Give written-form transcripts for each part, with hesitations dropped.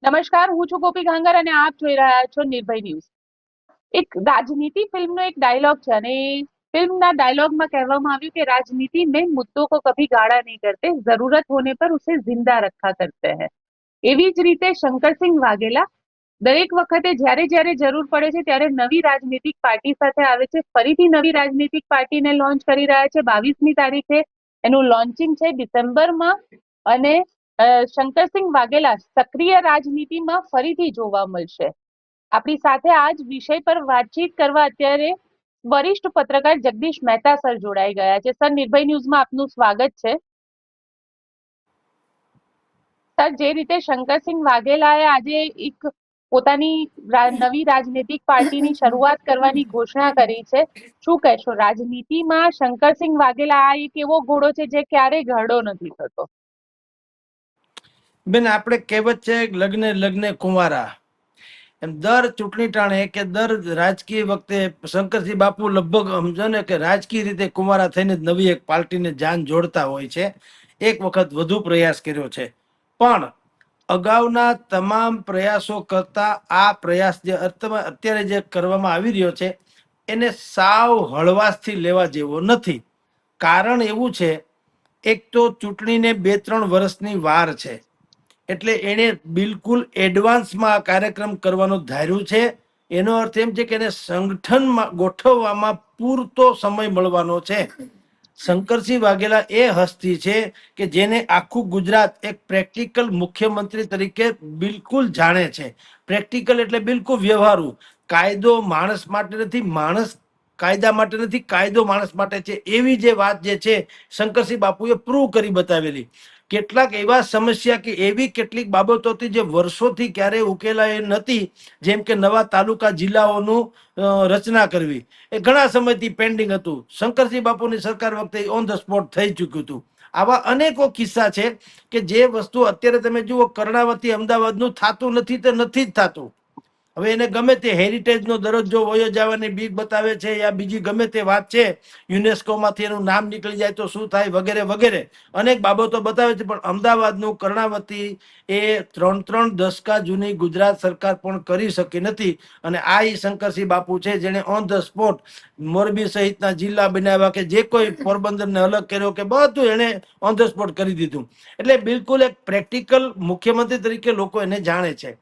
નમસ્કાર, હું છું ગોપી ગાંગર અને આપ જોઈ રહ્યા છો નિર્ભય ન્યૂઝ। એક રાજનીતિ ફિલ્મનો એક ડાયલોગ છે અને ફિલ્મના ડાયલોગમાં કહેવામાં આવ્યું કે राजनीति में मुद्दों को कभी गाढ़ा नहीं करते, जरूरत होने पर उसे जिंदा रखा करते हैं। એવી જ રીતે શંકરસિંહ વાઘેલા દરેક વખતે જ્યારે જ્યારે જરૂર પડે છે ત્યારે નવી રાજનીતિક પાર્ટી સાથે આવે છે। ફરીથી નવી રાજનીતિક પાર્ટીને લોન્ચ કરી રહ્યા છે। 22મી તારીખે એનું લોન્ચિંગ છે ડિસેમ્બરમાં અને શંકરસિંહ વાઘેલા સક્રિય રાજનીતિમાં ફરીથી જોવા મળશે। આપણી સાથે આ જ વિષય પર વાતચીત કરવા અત્યારે વરિષ્ઠ પત્રકાર જગદીશ મહેતા સર જોડાઈ ગયા છે। સર, નિર્ભય ન્યૂઝમાં આપનું સ્વાગત છે। સર, જે રીતે શંકરસિંહ વાઘેલાએ આજે એક પોતાની નવી રાજનીતિક પાર્ટીની શરૂઆત કરવાની ઘોષણા કરી છે, શું કહેશો? રાજનીતિમાં શંકરસિંહ વાઘેલા આ એક એવો ઘોડો છે જે ક્યારેય ઘરડો નથી થતો। બેન, આપણે કહેવત છે લગ્ન લગ્ન કુંવારા, એમ દર ચૂંટણી ટાણે કે દર રાજકીય વખતે શંકરસિંહ બાપુ લગભગ સમજો ને કે રાજકીય રીતે કુંવારા થઈને જ નવી એક પાર્ટીને જાન જોડતા હોય છે। એક વખત વધુ પ્રયાસ કર્યો છે, પણ અગાઉના તમામ પ્રયાસો કરતા આ પ્રયાસ જે અત્યારે જે કરવામાં આવી રહ્યો છે એને સાવ હળવાશથી લેવા જેવો નથી। કારણ એવું છે, એક તો ચૂંટણીને 2-3 વર્ષની વાર છે, એટલે એને બિલકુલ એડવાન્સમાં આ કાર્યક્રમ કરવાનો ધાર્યું છે। એનો અર્થ એમ છે કે એને સંગઠનમાં ગોઠવવામાં પૂરતો સમય મળવાનો છે। શંકરસિંહ વાઘેલા એ હસ્તી છે કે જેને આખું ગુજરાત એક પ્રેક્ટિકલ મુખ્યમંત્રી તરીકે બિલકુલ જાણે છે। પ્રેક્ટિકલ એટલે બિલકુલ વ્યવહારુ। કાયદો માણસ માટે નથી, માણસ કાયદા માટે નથી, કાયદો માણસ માટે છે, એવી જે વાત જે છે શંકરસિંહ બાપુએ પ્રૂવ કરી બતાવેલી। કેટલાક એવા સમસ્યા કે એવી કેટલીક બાબતો હતી જે વર્ષોથી ક્યારેય ઉકેલાય નથી, જેમ કે નવા તાલુકા જિલ્લાઓનું રચના કરવી, એ ઘણા સમયથી પેન્ડિંગ હતું। શંકરસિંહ બાપુની સરકાર વખતે ઓન ધ સ્પોટ થઈ ચૂક્યું હતું। આવા અનેકો કિસ્સા છે કે જે વસ્તુ અત્યારે તમે જુઓ કર્ણાવતી અમદાવાદનું થતું નથી તે નથી જ થતું। હવે એને ગમે તે હેરિટેજનો દરજ્જો વયો જવાની બીક બતાવે છે યા બીજી ગમે તે વાત છે, યુનેસ્કોમાંથી એનું નામ નીકળી જાય તો શું થાય વગેરે વગેરે અનેક બાબતો બતાવે છે, પણ અમદાવાદનું કર્ણાવતી એ 3 દશકા જૂની ગુજરાત સરકાર પણ કરી શકી નથી। અને આ ઈ શંકરસિંહ બાપુ છે જેણે ઓન ધ સ્પોટ મોરબી સહિતના જિલ્લા બનાવ્યા, કે જે કોઈ પોરબંદરને અલગ કર્યો કે બધું એને ઓન ધ સ્પોટ કરી દીધું। એટલે બિલકુલ એક પ્રેક્ટિકલ મુખ્યમંત્રી તરીકે લોકો એને જાણે છે।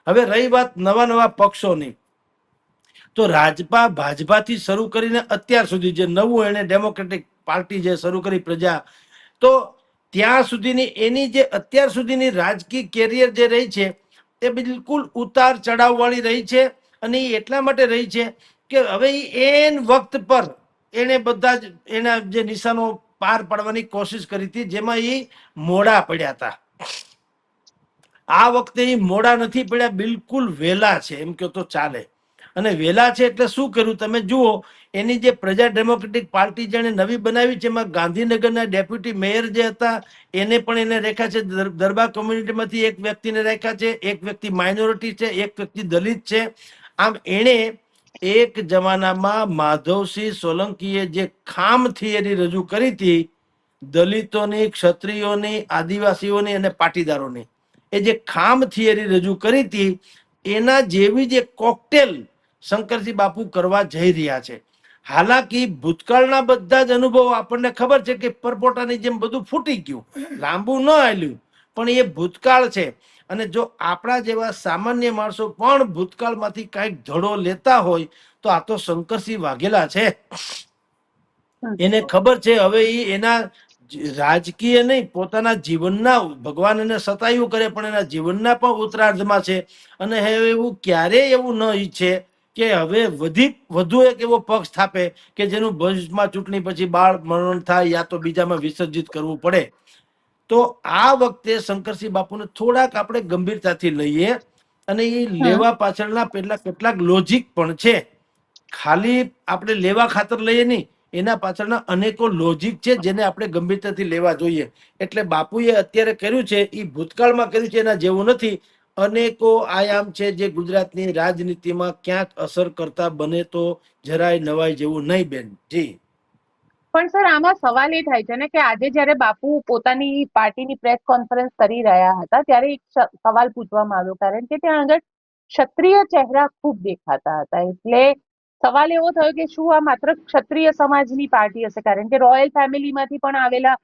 હવે રહી વાત નવા નવા પક્ષોની, તો રાજપા ભાજપાથી શરૂ કરીને અત્યાર સુધી જે નવું એને ડેમોક્રેટિક પાર્ટી જે શરૂ કરી પ્રજા, તો ત્યાં સુધીની એની જે અત્યાર સુધીની રાજકીય કેરિયર જે રહી છે તે બિલકુલ ઉતાર ચઢાવ વાળી રહી છે। અને એ એટલા માટે રહી છે કે હવે એન વખત પર એને બધા જ એના જે નિશાનો પાર પાડવાની કોશિશ કરી હતી, જેમાં એ મોડા પડ્યા હતા। આ વખતે એ મોડા નથી પડ્યા, બિલકુલ વેલા છે એમ કહો તો ચાલે। અને વેલા છે એટલે શું કર્યું તમે જુઓ, એની જે પ્રજા ડેમોક્રેટિક પાર્ટી જેને નવી બનાવી છે એમાં ગાંધીનગરના ડેપ્યુટી મેયર જે હતા એને પણ એને રાખ્યા છે। દરબાર કોમ્યુનિટીમાંથી એક વ્યક્તિને રાખ્યા છે, એક વ્યક્તિ માઇનોરિટી છે, એક વ્યક્તિ દલિત છે। આમ એણે એક જમાનામાં માધવસિંહ સોલંકીએ જે ખામ થિયરી રજૂ કરી હતી દલિતોની, ક્ષત્રિયોની, આદિવાસીઓની અને પાટીદારોની, એ જે ખામ થિયરી રજૂ કરી હતી એના જેવી જ એક કોકટેલ શંકરસિંહ બાપુ કરવા જઈ રહ્યા છે। હાલાકી ભૂતકાળના બધા જ અનુભવો આપણને ખબર છે કે પરપોટાની જેમ બધું ફૂટી ગયું, લાંબુ ન હાલ્યું, પણ એ ભૂતકાળ છે। અને જો આપણા જેવા સામાન્ય માણસો પણ ભૂતકાળમાંથી કંઈક ધડો લેતા હોય તો આ તો શંકરસિંહ વાઘેલા છે। એને ખબર છે હવે એ એના રાજકીય નહીં, પોતાના જીવનના, ભગવાન એને સતાયું કરે પણ એના જીવનના પણ ઉત્તરાર્ધમાં છે। અને હવે એવું ક્યારેય એવું ન ઈચ્છે કે હવે વધુ એક એવો પક્ષ સ્થાપે કે જેનું ભવિષ્યમાં ચૂંટણી પછી બાળ મરણ થાય યા તો બીજામાં વિસર્જિત કરવું પડે। તો આ વખતે શંકરસિંહ બાપુને થોડાક આપણે ગંભીરતાથી લઈએ, અને એ લેવા પાછળના કેટલાક લોજિક પણ છે। ખાલી આપણે લેવા ખાતર લઈએ નહીં, એના પાછળના અનેકો લોજિક છે જેને આપણે ગંભીરતાથી લેવા જોઈએ। એટલે બાપુએ અત્યારે કર્યું છે એ ભૂતકાળમાં કર્યું છે એના જેવું નથી। અનેકો આયામ છે જે ગુજરાતની રાજનીતિમાં ક્યાંક અસર કરતા બને તો જરાય નવાય જેવું નહીં બેન જી। પણ સર આમાં સવાલ એ થાય છે ને કે આજે જ્યારે બાપુ પોતાની પાર્ટીની પ્રેસ કોન્ફરન્સ કરી રહ્યા હતા ત્યારે એક સવાલ પૂછવામાં આવ્યો, કારણ કે ત્યાં આગળ ક્ષત્રિય ચહેરા ખૂબ દેખાતા હતા. એટલે સવાલ એવો થયો કે શું આ માત્ર ક્ષત્રિય સમાજની પાર્ટી હશે, કારણ કે રોયલ ફેમિલીમાંથી પણ આવેલા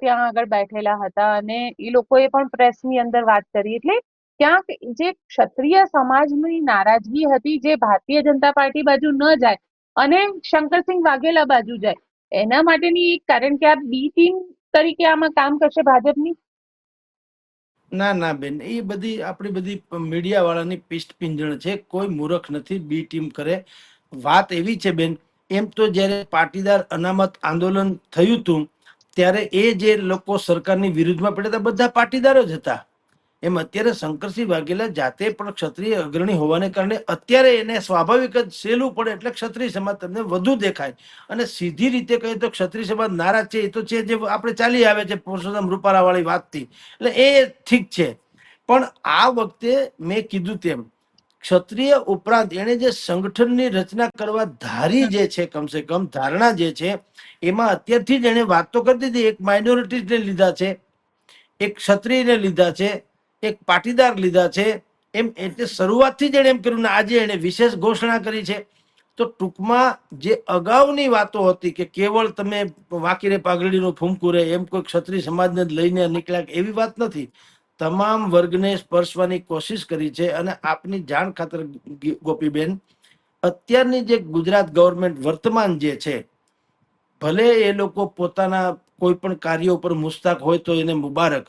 ત્યાં આગળ બેઠેલા હતા અને એ લોકોએ પણ પ્રેસની અંદર વાત કરી. એટલે ક્યાંક જે ક્ષત્રિય સમાજની નારાજગી હતી જે ભારતીય જનતા પાર્ટી બાજુ ન જાય અને શંકરસિંહ વાઘેલા બાજુ જાય, એના માટેની એક કારણ કે આ બી ટીમ તરીકે આમાં કામ કરશે ભાજપની. ના ના બેન, એ બધી આપણી બધી મીડિયા વાળાની પીસ્ટ પિંજણ છે. કોઈ મૂર્ખ નથી બી ટીમ કરે. વાત એવી છે બેન, એમ તો જ્યારે પાટીદાર અનામત આંદોલન થયું હતું ત્યારે એ જે લોકો સરકારની વિરુદ્ધમાં પડ્યા હતા બધા પાટીદારો જ હતા. એમ અત્યારે શંકરસિંહ વાઘેલા જાતે પણ ક્ષત્રિય અગ્રણી હોવાને કારણે અત્યારે એને સ્વાભાવિક જ સહેલું પડે એટલે ક્ષત્રિય સમાજ તમને વધુ દેખાય. અને સીધી રીતે કહીએ તો ક્ષત્રિય સમાજ નારાજ છે એ તો છે, જે આપણે ચાલી આવે છે પુરુષોત્તમ રૂપાલા વાળી વાતથી, એટલે એ ઠીક છે. પણ આ વખતે મેં કીધું તેમ ક્ષત્રિય ઉપરાંત એને જે સંગઠનની રચના કરવા ધારી જે છે, કમસે કમ ધારણા જે છે એમાં અત્યારથી જ એને વાત તો કરી દીધી. એક માઇનોરિટીઝને લીધા છે, એક ક્ષત્રિયને લીધા છે, એક પાટીદાર લીધા છે. એમ એટલે શરૂઆતથી જ એને એમ કર્યું ને આજે એને વિશેષ ઘોષણા કરી છે. તો ટૂંકમાં જે અગાઉની વાતો હતી કે કેવળ તમે વાંકીરે પાઘડીનું ફૂંકું રહે એમ કોઈ ક્ષત્રિય સમાજને લઈને નીકળ્યા એવી વાત નથી. તમામ વર્ગને સ્પર્શવાની કોશિશ કરી છે. અને આપની જાણ ખાતર ગોપીબેન, અત્યારની જે ગુજરાત ગવર્મેન્ટ વર્તમાન જે છે, ભલે એ લોકો પોતાના કોઈ પણ કાર્યો ઉપર મુસ્તાક હોય તો એને મુબારક,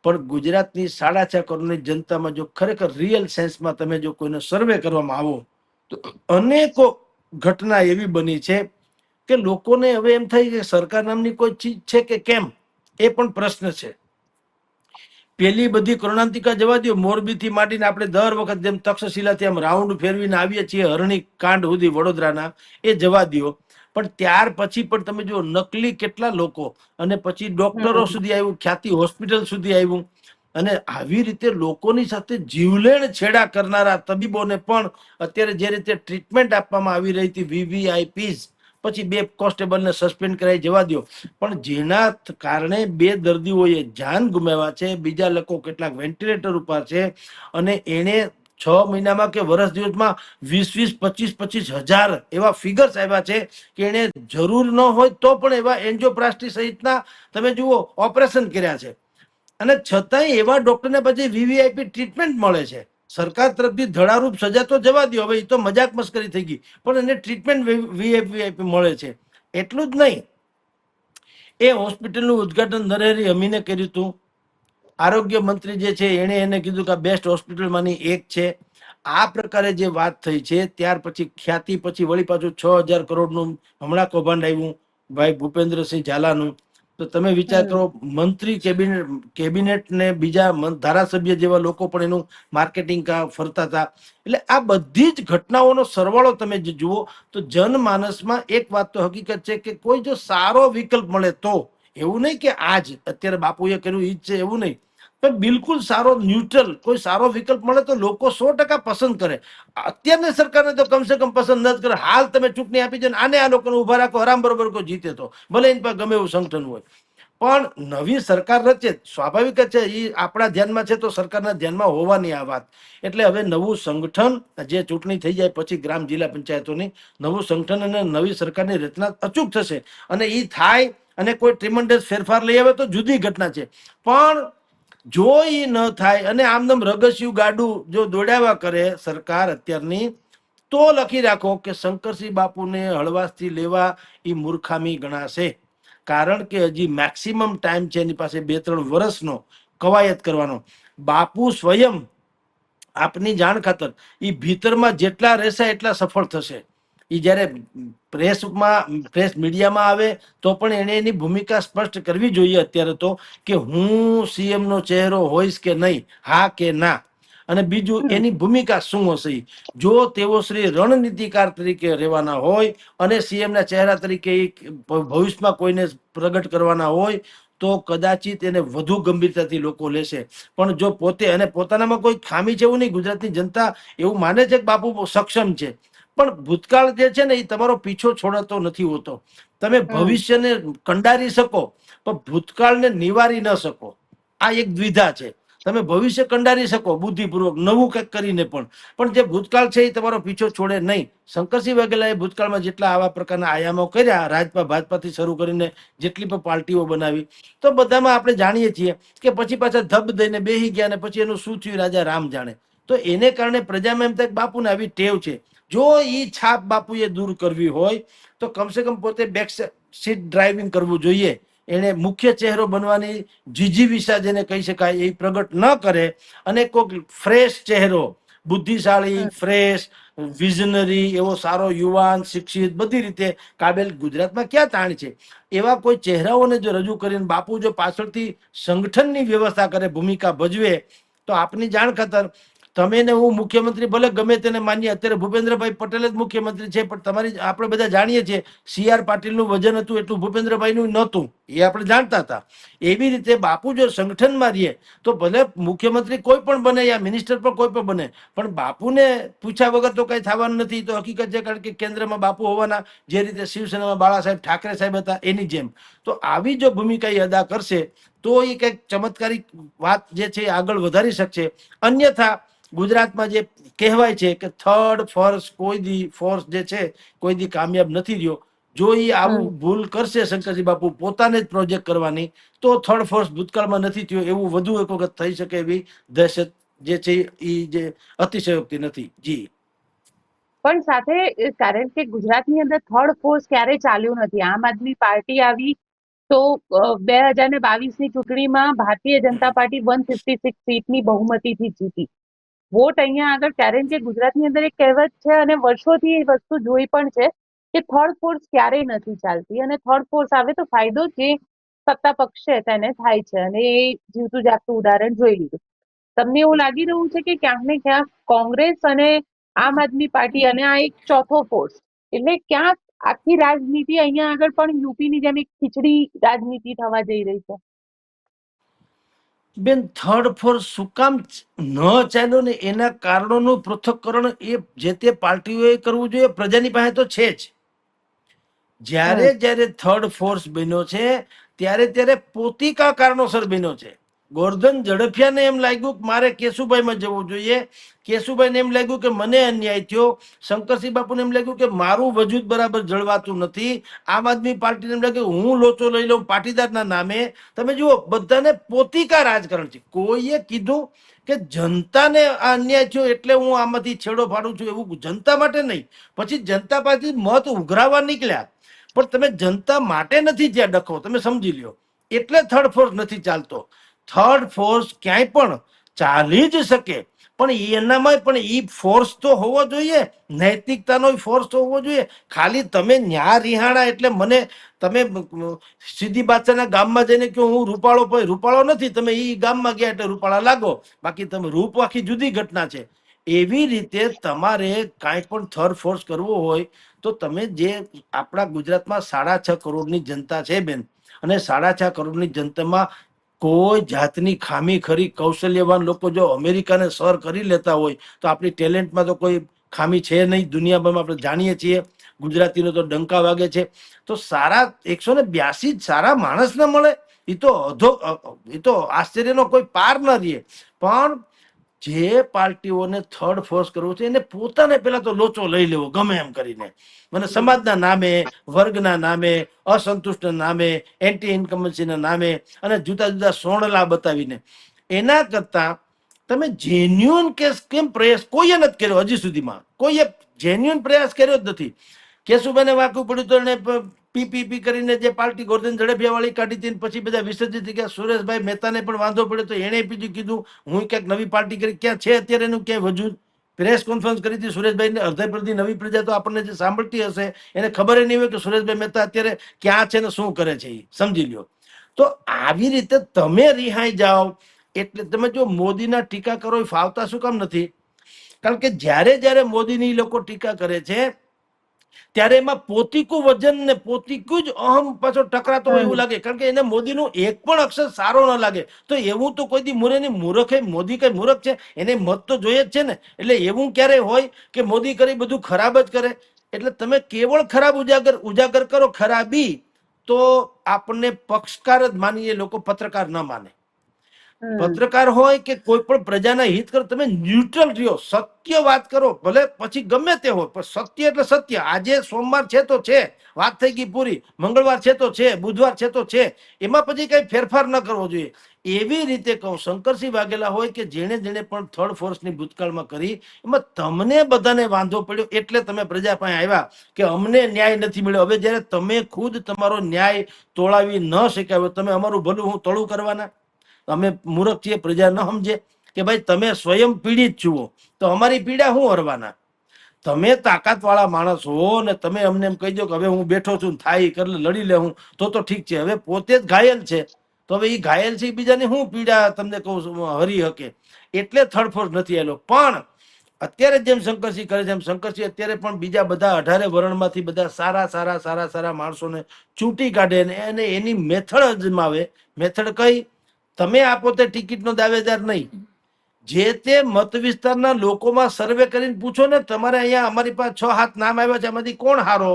પણ ગુજરાતની 6.5 કરોડની જનતામાં જો ખરેખર રિયલ સેન્સમાં તમે જો કોઈનો સર્વે કરવામાં આવો તો અનેકો ઘટના એવી બની છે કે લોકોને હવે એમ થાય કે સરકાર નામની કોઈ ચીજ છે કે કેમ, એ પણ પ્રશ્ન છે. પેલી બધી કરુણાંતિકા જવા દો, મોરબીથી માંડીને આપણે દર વખત જેમ તક્ષશિલાથી આમ રાઉન્ડ ફેરવીને આવીએ છીએ હરણી કાંડ સુધી વડોદરાના, એ જવા દો. પણ ત્યાર પછી પણ તમે જુઓ નકલી કેટલા લોકો, અને પછી ડોક્ટરો સુધી આવ્યું, ખ્યાતિ હોસ્પિટલ સુધી આવ્યું. અને આવી રીતે લોકોની સાથે જીવલેણ છેડા કરનારા તબીબોને પણ અત્યારે જે રીતે ટ્રીટમેન્ટ આપવામાં આવી રહી હતી વીવીઆઈપીઝ, પછી 2 કોન્સ્ટેબલને સસ્પેન્ડ કરાવી જવા દો. પણ જેના કારણે 2 દર્દીઓએ જાન ગુમાવ્યા છે, બીજા લોકો કેટલાક વેન્ટિલેટર ઉપર છે, અને એને 6 મહિનામાં કે વર્ષ દિવસમાં 20-25 હજાર એવા ફિગર્સ આવ્યા છે કે એને જરૂર ન હોય તો પણ એવા એન્જિયોપ્લાસ્ટી સહિતના તમે જુઓ ઓપરેશન કર્યા છે. અને છતાંય એવા ડોક્ટરને પછી વીવીઆઈપી ટ્રીટમેન્ટ મળે છે. સરકાર તરફથી ધડારૂપ સજા તો જવા દો, હવે એ તો મજાક મસ્કરી થઈ ગઈ, પણ એને ટ્રીટમેન્ટ વીવીઆઈપી મળે છે. એટલું જ નહીં, એ હોસ્પિટલનું ઉદઘાટન નરહરી અમીને કર્યું હતું. આરોગ્ય મંત્રી જે છે એને એને કીધું કે આ બેસ્ટ હોસ્પિટલમાંની એક છે. આ પ્રકારે જે વાત થઈ છે ત્યાર પછી ખ્યાતિ પછી વળી પાછું 6,000 કરોડનું હમણાં કૌભાંડ આવ્યું ભાઈ ભૂપેન્દ્રસિંહ ઝાલાનું. તો તમે વિચાર કરો, મંત્રી કેબિનેટ ને બીજા ધારાસભ્ય જેવા લોકો પણ એનું માર્કેટિંગ ફરતા હતા. એટલે આ બધી જ ઘટનાઓનો સરવાળો તમે જે જુઓ તો જનમાનસમાં એક વાત તો હકીકત છે કે કોઈ જો સારો વિકલ્પ મળે તો, એવું નહીં કે આજ અત્યારે બાપુએ કર્યું ઈ જ છે એવું નહીં, પણ બિલકુલ સારો ન્યુટ્રલ કોઈ સારો વિકલ્પ મળે તો લોકો 100% પસંદ કરે. અત્યારની સરકારને તો કમસે કમ પસંદ ન કરે. હાલ તમે ચૂંટણી આપી દો ને આને આ લોકોને ઉભા રાખો, આરામ બરોબર કોઈ જીતે તો ભલે એની પાસે ગમે એવું સંગઠન હોય. પણ નવી સરકાર રચે સ્વાભાવિક જ છે, એ આપણા ધ્યાનમાં છે તો સરકારના ધ્યાનમાં હોવાની આ વાત. એટલે હવે નવું સંગઠન જે ચૂંટણી થઈ જાય પછી ગ્રામ જિલ્લા પંચાયતોની નવું સંગઠન અને નવી સરકારની રચના અચૂક થશે. અને એ થાય અને કોઈ ટ્રીમન્ડસ ફેરફાર લઈ આવે તો જુદી ઘટના છે. પણ જો એ ન થાય અને આમનામ રગસ્યું ગાડું જો દોડાવ્યા કરે સરકાર અત્યારની, તો લખી રાખો કે શંકરસિંહ બાપુને હળવાશથી લેવા એ મૂર્ખામી ગણાશે. કારણ કે હજી મેક્સિમમ ટાઈમ છે એની પાસે 2-3 વર્ષનો કવાયત કરવાનો. બાપુ સ્વયં આપની જાણ ખાતર એ ભીતરમાં જેટલા રહેશે એટલા સફળ થશે. એ જ્યારે પ્રેસ મીડિયામાં આવે તો પણ એને એની ભૂમિકા સ્પષ્ટ કરવી જોઈએ અત્યારે તો, કે હું સીએમ નો ચહેરો હોઈશ કે નહીં, હા કે ના. અને બીજું એની ભૂમિકા શું હશે. જો તેઓ શ્રી રણનીતિકાર તરીકે રહેવાના હોય અને સીએમ ના ચહેરા તરીકે ભવિષ્યમાં કોઈને પ્રગટ કરવાના હોય તો કદાચિત એને વધુ ગંભીરતાથી લોકો લેશે. પણ જો પોતે અને પોતાનામાં કોઈ ખામી છે એવું નહીં, ગુજરાતની જનતા એવું માને છે કે બાપુ સક્ષમ છે, પણ ભૂતકાળ જે છે ને એ તમારો પીછો છોડતો નથી હોતો. તમે ભવિષ્યને કંડારી શકો પણ ભૂતકાળને નિવારી ન શકો. આ એક દ્વિધા છે. તમે ભવિષ્ય કંડારી શકો બુદ્ધિપૂર્વક નવું કંઈક કરીને, પણ જે ભૂતકાળ છે એ તમારો પીછો છોડે નહીં. શંકરસિંહ વાઘેલાએ ભૂતકાળમાં જેટલા આવા પ્રકારના આયામો કર્યા, રાજપા ભાજપાથી શરૂ કરીને જેટલી પણ પાર્ટીઓ બનાવી, તો બધામાં આપણે જાણીએ છીએ કે પછી પાછા ધબ દઈને બેહી ગયા અને પછી એનું શું થયું રાજા રામ જાણે. તો એને કારણે પ્રજામાં એમ થાય બાપુને આવી ટેવ છે. જો એ છાપ બાપુએ દૂર કરવી હોય તો કમસે કમ પોતે બેક સીટ ડ્રાઇવિંગ કરવું જોઈએ. એને મુખ્ય ચહેરો બનવાની જીજીવિષા જેને કહી શકાય એ પ્રગટ ન કરે અને કોઈક ફ્રેશ ચહેરો, બુદ્ધિશાળી, ફ્રેશ, વિઝનરી, એવો સારો યુવાન, શિક્ષિત, બધી રીતે કાબેલ, ગુજરાતમાં ક્યાં તાણ છે, એવા કોઈ ચહેરાઓને જો રજૂ કરીને બાપુ જો પાછળથી સંગઠનની વ્યવસ્થા કરે, ભૂમિકા ભજવે, તો આપની જાણ ખાતર તમે ને હું મુખ્યમંત્રી ભલે ગમે તેને માનીએ, અત્યારે ભૂપેન્દ્રભાઈ પટેલ જ મુખ્યમંત્રી છે, પણ તમારી આપણે બધા જાણીએ છીએ CR પાટીલનું વજન હતું એટલું ભૂપેન્દ્રભાઈનું નહોતું, એ આપણે જાણતા હતા. એવી રીતે બાપુ જો સંગઠનમાં રહીએ તો ભલે મુખ્યમંત્રી કોઈ પણ બને યા મિનિસ્ટર પણ કોઈ પણ બને, પણ બાપુને પૂછ્યા વગર તો કઈ થવાનું નથી. તો હકીકત છે, કારણ કે કેન્દ્રમાં બાપુ હોવાના, જે રીતે શિવસેનામાં બાળા સાહેબ ઠાકરે સાહેબ હતા એની જેમ. તો આવી જો ભૂમિકા એ અદા કરશે તો એ કંઈક ચમત્કારિક વાત જે છે એ આગળ વધારી શકશે. અન્યથા ગુજરાતમાં જે કહેવાય છે કે થર્ડ ફોર્સ જે છે કોઈ દી કામયાબ નથી રહ્યો. જો એ આવું ભૂલ કરશે શંકરસિંહ બાપુ પોતાને જ પ્રોજેક્ટ કરવાની, તો થર્ડ ફોર્સ ભૂતકાળમાં નથી થયો એવું વધુ એક વખત થઈ શકે એવી દહેશત જે છે એ જે અતિશયોક્તિ નથી. જી પણ સાથે કારણ કે ગુજરાતની અંદર થર્ડ ફોર્સ ક્યારેય ચાલ્યું નથી. આમ આદમી પાર્ટી આવી તો 2022ની ચૂંટણીમાં ભારતીય જનતા પાર્ટી 156 સીટની બહુમતીથી જીતી. વોટ અહીંયા આગળ, કારણ કે ગુજરાતની અંદર એક કહેવત છે અને વર્ષોથી એ વસ્તુ જોઈ પણ છે કે થર્ડ ફોર્સ ક્યારેય નથી ચાલતી, અને થર્ડ ફોર્સ આવે તો ફાયદો જે સત્તા પક્ષ છે તેને થાય છે, અને એ જીવતું જાગતું ઉદાહરણ જોઈ લીધું. તમને એવું લાગી રહ્યું છે કે ક્યાંક ને ક્યાંક કોંગ્રેસ અને આમ આદમી પાર્ટી અને આ એક ચોથો ફોર્સ, એટલે ક્યાંક આખી રાજનીતિ અહીંયા આગળ પણ યુપીની જેમ એક ખીચડી રાજનીતિ થવા જઈ રહી છે? બેન, થર્ડ ફોર્સ શું કામ ન ચાલ્યો ને એના કારણોનું પૃથ્થકરણ એ જે તે પાર્ટીઓએ કરવું જોઈએ. પ્રજાની પાસે તો છે જ. જ્યારે જ્યારે થર્ડ ફોર્સ બન્યો છે ત્યારે પોતિકા કારણોસર બન્યો છે. ગોરધન ઝડફિયાને એમ લાગ્યું કે મારે કેશુભાઈમાં જવું જોઈએ, કેશુભાઈને એમ લાગ્યું કે મને અન્યાય થયો, શંકરસિંહ બાપુને એમ લાગ્યું કે મારું વજૂદ બરાબર જળવાતું નથી, આમ આદમી પાર્ટીને એમ લાગ્યું હું લોચો લઈ લઉં પાટીદારના નામે. તમે જુઓ, બધાને પોતિકા રાજકારણ છે. કોઈએ કીધું કે જનતાને આ અન્યાય થયો એટલે હું આમાંથી છેડો ફાડું છું, એવું જનતા માટે નહીં. પછી જનતા પાસેથી મત ઉઘરાવા નીકળ્યા, પણ તમે જનતા માટે નથી જ્યાં ડખો, તમે સમજી લ્યો. એટલે થર્ડ ફોર્સ નથી ચાલતો. થર્ડ ફોર્સ ક્યાંય પણ ચાલી જ શકે, પણ એનામાં પણ ઈ ફોર્સ તો હોવો જોઈએ, નૈતિકતાનો ફોર્સ તો હોવો જોઈએ. ખાલી તમે ન્યા રિહાણા એટલે મને તમે સીધી બાદશાહના ગામમાં જઈને કે હું રૂપાળો, ભાઈ રૂપાળો નથી, તમે ઈ ગામમાં ગયા એટલે રૂપાળા લાગો, બાકી તમે રૂપ આખી જુદી ઘટના છે. એવી રીતે તમારે કાંઈ પણ થર્ડ ફોર્સ કરવો હોય તો તમે જે આપણા ગુજરાતમાં 6.5 કરોડની જનતા છે બેન, અને 6.5 કરોડની જનતામાં કોઈ જાતની ખામી ખરી કૌશલ્યવાન લોકો જો અમેરિકાને સર કરી લેતા હોય તો આપણી ટેલેન્ટમાં તો કોઈ ખામી છે નહીં. દુનિયાભરમાં આપણે જાણીએ છીએ, ગુજરાતીનો તો ડંકા વાગે છે. તો સારા 182 સારા માણસ ન મળે એ તો આશ્ચર્યનો કોઈ પાર ન રહે. પણ જે પાર્ટીઓને થર્ડ ફોર્સ કરવો છે એને પોતાને પેલા તો લોચો લઈ લેવો ગમે એમ કરીને, મને સમાજના નામે, વર્ગના નામે, અસંતુષ્ટના નામે, એન્ટી ઇન્કમન્સીના નામે અને જુદા જુદા સોણલા બતાવીને. એના કરતા તમે જેન્યુઅન કેમ પ્રયાસ કોઈએ નથી કર્યો હજી સુધીમાં, કોઈએ જેન્યુઅન પ્રયાસ કર્યો જ નથી. કેશુભાઈને વાંકું પડ્યું તો એને પીપીપી કરીને જે પાર્ટી ગોરધન ઝડપિયા વાળી કાઢી હતી, પછી બધા વિસર્જિત થઈ ગયા. સુરેશભાઈ મહેતાને પણ વાંધો પડ્યો તો એણે બીજું કીધું હું ક્યાંક નવી પાર્ટી કરી. ક્યાં છે અત્યારે એનું ક્યાંય વજૂદ? પ્રેસ કોન્ફરન્સ કરી હતી સુરેશભાઈને. અડધે પડતી નવી પ્રજા તો આપણને જે સાંભળતી હશે એને ખબર નહીં હોય કે સુરેશભાઈ મહેતા અત્યારે ક્યાં છે ને શું કરે છે, એ સમજી લ્યો. તો આવી રીતે તમે રિહાઈ જાઓ. એટલે તમે જો મોદીના ટીકા કરો એ ફાવતા શું કામ નથી? કારણ કે જ્યારે જ્યારે મોદીની લોકો ટીકા કરે છે ત્યારે એમાં પોતીકું વજન ને પોતીકું જ અહમ પાછો ટકરાતો હોય એવું લાગે, કારણ કે એને મોદીનું એક પણ અક્ષર સારો ન લાગે. તો એવું તો કોઈ દી મુરેની મૂર્ખ મોદી કઈ મૂર્ખ છે, એને મત તો જોઈએ જ છે ને. એટલે એવું ક્યારેય હોય કે મોદી કરી બધું ખરાબ જ કરે? એટલે તમે કેવળ ખરાબ ઉજાગર કરો ખરાબી, તો આપણને પક્ષકાર જ માનીએ લોકો, પત્રકાર ન માને. પત્રકાર હોય કે કોઈ પણ પ્રજાના હિત કરો, તમે ન્યુટ્રલ રહ્યો, સત્ય વાત કરો, ભલે પછી ગમે તે હોય, પણ સત્ય એટલે સત્ય. આજે સોમવાર છે તો છે, વાત થઈ ગઈ પૂરી. મંગળવાર છે તો છે, બુધવાર છે તો છે, એમાં પછી કઈ ફેરફાર ન કરવો જોઈએ. એવી રીતે કહું, શંકરસિંહ વાઘેલા હોય કે જેને જેને પણ થર્ડ ફોર્સની ભૂતકાળમાં કરી, એમાં તમને બધાને વાંધો પડ્યો એટલે તમે પ્રજા પાસે આવ્યા કે અમને ન્યાય નથી મળ્યો. હવે જયારે તમે ખુદ તમારો ન્યાય તોળાવી ન શક્યા, તમે અમારું ભલું હું તોડું કરવાના? અમે મૂર્ખ છીએ, પ્રજા ન સમજે કે ભાઈ તમે સ્વયં પીડિત છો, તો અમારી પીડા શું હરવાના? તમે તાકાત વાળા માણસ હો ને તમે અમને એમ કહી દો કે હવે હું બેઠો છું, થાય કરી લડી લે હું, તો ઠીક છે. હવે પોતે જ ઘાયલ છે, તો હવે એ ઘાયલ છે, બીજાની શું પીડા તમને કહું હરી શકે? એટલે થર્ડ ફોર્સ નથી આવેલો. પણ અત્યારે જેમ શંકરસિંહ કરે છે, એમ શંકરસિંહ અત્યારે પણ બીજા બધા 18 વર્ણમાંથી બધા સારા સારા સારા સારા માણસોને ચૂંટી કાઢે અને એની મેથડ અજમાવે. મેથડ કઈ? તમે આપો તે ટિકિટનો દાવેદાર નહીં, જે તે મત વિસ્તારના લોકોમાં સર્વે કરીને પૂછો ને, તમારે અહીંયા અમારી પાસે 6-7 નામ આવ્યા છે, એમાંથી કોણ હારો?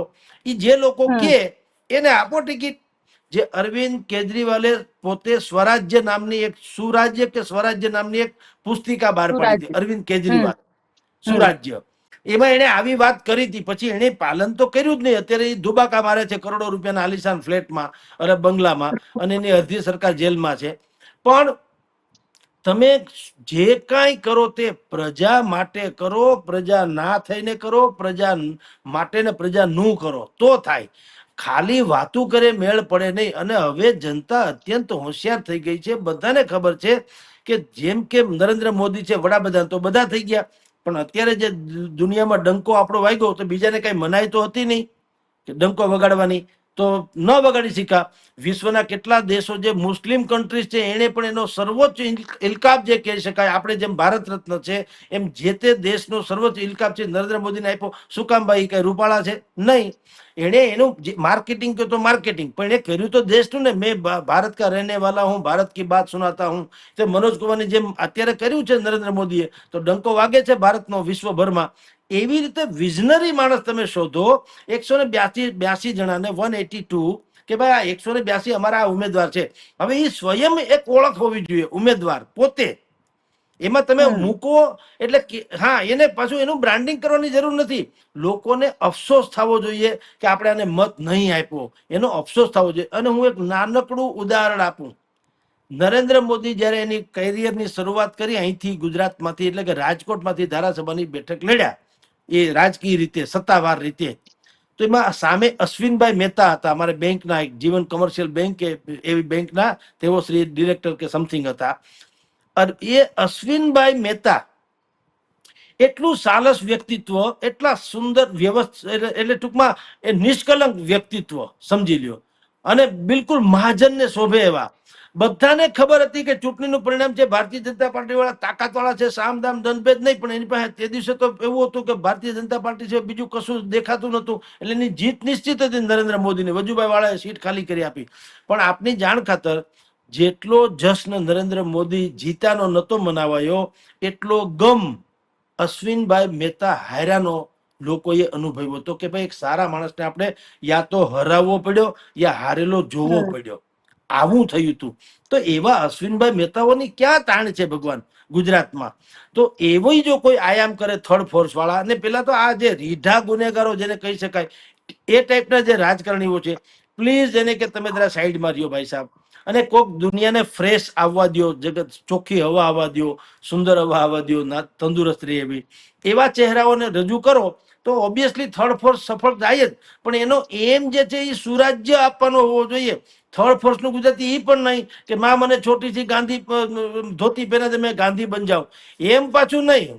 એ જે લોકો કે એને આપો ટિકિટ. જે અરવિંદ કેજરીવાલે પોતે સ્વરાજ્ય નામની એક સુરાજ્ય કે સ્વરાજ્ય નામની એક પુસ્તિકા બહાર પાડી હતી, અરવિંદ કેજરીવાલ, સુરાજ્ય. એમાં એને આવી વાત કરી હતી, પછી એને પાલન તો કર્યું જ નહીં. અત્યારે એ ધુબાકા મારે છે કરોડો રૂપિયાના આલિશાન ફ્લેટમાં અને બંગલામાં, અને એની અડધી સરકાર જેલમાં છે. પણ તમે જે કાંઈ કરો તે પ્રજા માટે કરો, પ્રજા ના થઈને કરો, પ્રજા માટે ને પ્રજા નું કરો તો થાય. ખાલી વાતું કરે મેળ પડે નહીં. અને હવે જનતા અત્યંત હોશિયાર થઈ ગઈ છે. બધાને ખબર છે કે જેમ કે નરેન્દ્ર મોદી છે વડાપ્રધાન, તો બધા થઈ ગયા, પણ અત્યારે જે દુનિયામાં ડંકો આપણો વાગ્યો, તો બીજાને કઈ મનાઈ તો હતી નહીં કે ડંકો વગાડવાની, તો ન વગાડી શીખ્યા. વિશ્વના કેટલા દેશો જે મુસ્લિમ કન્ટ્રીઝ છે, એને પણ એનો સર્વોચ્ચ ઇલકાબ જે કહી શકાય, આપણે જેમ ભારત રત્ન છે, એમ જે તે દેશનો સર્વોચ્ચ ઇલકાબ છે નરેન્દ્ર મોદીને આપ્યો. શું કામ ભાઈ? કઈ રૂપાળા છે? નહીં. એને એનું માર્કેટિંગ કર્યું તો માર્કેટિંગ, પણ એ કર્યું તો દેશનું ને. મેં ભારત કા રહેને વાલા હું, ભારત કી બાત સુનાતા હું, તે મનોજ કુમારની જેમ અત્યારે કર્યું છે નરેન્દ્ર મોદીએ, તો ડંકો વાગે છે ભારતનો વિશ્વભરમાં. એવી રીતે વિઝનરી માણસ તમે શોધો. 182 જણાને 182 કે ભાઈ આ 182 અમારા આ ઉમેદવાર છે. હવે એ સ્વયં એક ઓળખ હોવી જોઈએ, ઉમેદવાર પોતે. એમાં તમે મૂકો એટલે હા, એને પાછું એનું બ્રાન્ડિંગ કરવાની જરૂર નથી. લોકોને અફસોસ થવો જોઈએ કે આપણે આને મત નહીં આપ્યો, એનો અફસોસ થવો જોઈએ. અને હું એક નાનકડું ઉદાહરણ આપું. નરેન્દ્ર મોદી જયારે એની કરિયરની શરૂઆત કરી અહીંથી ગુજરાતમાંથી, એટલે કે રાજકોટમાંથી ધારાસભાની બેઠક લડ્યા, એ રાજકીય રીતે સત્તાવાર રીતે, તો એમાં સામે અશ્વિનભાઈ મહેતા હતા, અમારે બેંકના, એક જીવન કોમર્શિયલ બેંક કે એવી બેંકના તેઓ શ્રી ડિરેક્ટર કે સમથિંગ હતા. એ અશ્વિનભાઈ મહેતા એટલું સાલસ વ્યક્તિત્વ, એટલા સુંદર વ્યવસ્થિત, એટલે ટૂંકમાં એ નિષ્કલંક વ્યક્તિત્વ સમજી લ્યો, અને બિલકુલ મહાજનને શોભે એવા. બધાને ખબર હતી કે ચૂંટણીનું પરિણામ છે, ભારતીય જનતા પાર્ટી વાળા તાકાત વાળા છે, સામદામ દંડભેદ નહીં, પણ એની પાસે તે દિવસે તો એવું હતું કે ભારતીય જનતા પાર્ટી છે, બીજું કશું દેખાતું નતું. એટલે એની જીત નિશ્ચિત હતી નરેન્દ્ર મોદીને. વજુભાઈ વાળાએ સીટ ખાલી કરી આપી. પણ આપની જાણ ખાતર, જેટલો જશ્ન નરેન્દ્ર મોદી જીતાનો નતો મનાવાયો, એટલો ગમ અશ્વિનભાઈ મહેતા હાર્યાનો લોકોએ અનુભવ્યો હતો કે ભાઈ એક સારા માણસને આપણે યા તો હરાવવો પડ્યો યા હારેલો જોવો પડ્યો. આવું થયું હતું. તો એવા અશ્વિનભાઈ મહેતાઓની ક્યાં તાણ છે ભગવાન ગુજરાતમાં? તો એવો જો કોઈ આયામ કરે થર્ડ ફોર્સ વાળા, અને પેલા તો આ જે રીઢા ગુનેગારો જેને કહી શકાય, એ ટાઈપના જે રાજકારણીઓ છે, પ્લીઝ એને કે તમે જરા સાઈડમાં રહ્યો ભાઈ સાહેબ, અને કોઈક દુનિયાને ફ્રેશ આવવા દો, જગત ચોખ્ખી હવા આવવા દો, સુંદર હવા આવવા દો, તંદુરસ્ત રહે એવી એવા ચહેરાઓને રજૂ કરો, તો ઓબ્વિયસલી થર્ડ ફોર્સ સફળ થાય જ. પણ એનો એમ જે છે એ સુરાજ્ય આપવાનો હોવો જોઈએ. થર્ડ ફોર્સ નું ગુજરાતી એ પણ નહીં કે માં મને છોટી થી ગાંધી ધોતી પહેરે છે, મેં ગાંધી બન જાઉં, એમ પાછું નહીં.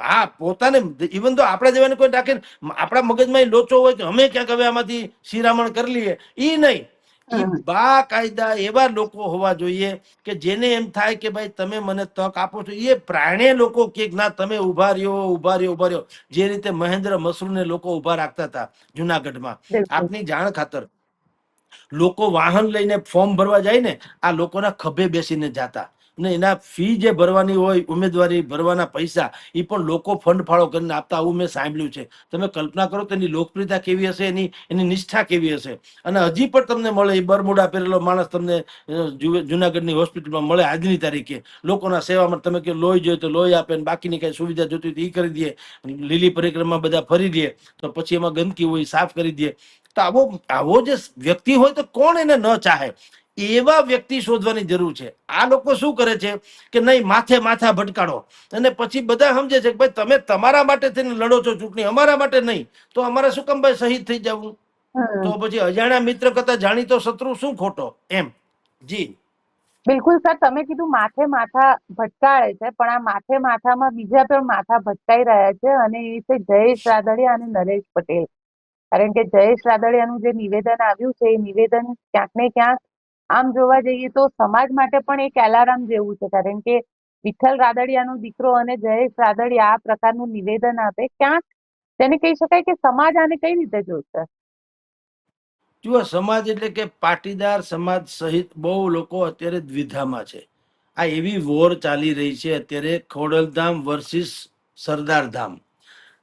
હા, પોતાને ઇવન તો આપણા જેવાને કોઈ રાખે, આપણા મગજમાં લોચો હોય કે અમે ક્યાંક હવે આમાંથી શિરામણ કરી લઈએ, એ નહીં. એ બાકાયદા એવા લોકો હોવા જોઈએ કે જેને એમ થાય કે ભાઈ તમે મને તક આપો છો. એ પ્રાણે લોકો કે ના તમે ઉભા રહ્યો ઉભા રહ્યો ઉભા રહ્યો, જે રીતે મહેન્દ્ર મસરૂને લોકો ઉભા રાખતા હતા જુનાગઢમાં. બિલકુલ. આપની જાણ ખાતર લોકો વાહન લઈને ફોર્મ ભરવા જાય ને, આ લોકોના ખભે બેસીને જાતા ને એના ફી જે ભરવાની હોય, ઉમેદવારી ભરવાના પૈસા એ પણ લોકો ફંડ ફાળો કરીને આપતા, આવું મેં સાંભળ્યું છે. તમે કલ્પના કરો તેની લોકપ્રિયતા કેવી હશે, એની નિષ્ઠા કેવી હશે. અને હજી પણ તમને મળે, એ બરમુડા પહેરેલો માણસ તમને જુનાગઢની હોસ્પિટલમાં મળે આજની તારીખે. લોકોના સેવામાં તમે કે લોહી જોઈએ તો લોહી આપે, બાકીની કઈ સુવિધા જોતી હોય તો એ કરી દે. લીલી પરિક્રમા બધા ફરી દે, તો પછી એમાં ગંદકી હોય સાફ કરી દે. તો આવો જે વ્યક્તિ હોય તો કોણ એને ન ચાહે. એવા વ્યક્તિ શોધવાની જરૂર છે. આ લોકો શું કરે છે કે નહીં, માથા ભટકાડો, અને પછી બધા સમજે છે કે ભાઈ તમે તમારા માટે થઈને લડો છો ચૂંટણી, અમારા માટે નહીં, તો અમારે શું કામ ભાઈ શહીદ થઈ જવું. તો પછી અજાણ્યા મિત્ર કરતા જાણીતો શત્રુ શું ખોટો એમ. જી બિલકુલ સર, તમે કીધું માથે માથા ભટકાળે છે, પણ આ માથામાં બીજા પણ માથા ભટકાઈ રહ્યા છે, અને એ છે જયેશ રાદડિયા અને નરેશ પટેલ. કારણ કે જયેશ રાદડિયાનું જે નિવેદન આવ્યું છે, એ નિવેદન ક્યાંક ને ક્યાંક આમ જોવા જઈએ તો સમાજ માટે પણ એક એલાર્મ જેવું છે. કારણ કે વિઠ્ઠલ રાદડિયાનો દીકરો અને જયેશ રાદડિયા આ પ્રકારનું નિવેદન આપે, ક્યાંક તેને કહી શકાય કે સમાજ આને કઈ રીતે જોશે. જુઓ, સમાજ એટલે કે પાટીદાર સમાજ સહિત બહુ લોકો અત્યારે દ્વિધામાં છે. આ એવી વોર ચાલી રહી છે અત્યારે, ખોડલધામ વર્સિસ સરદારધામ.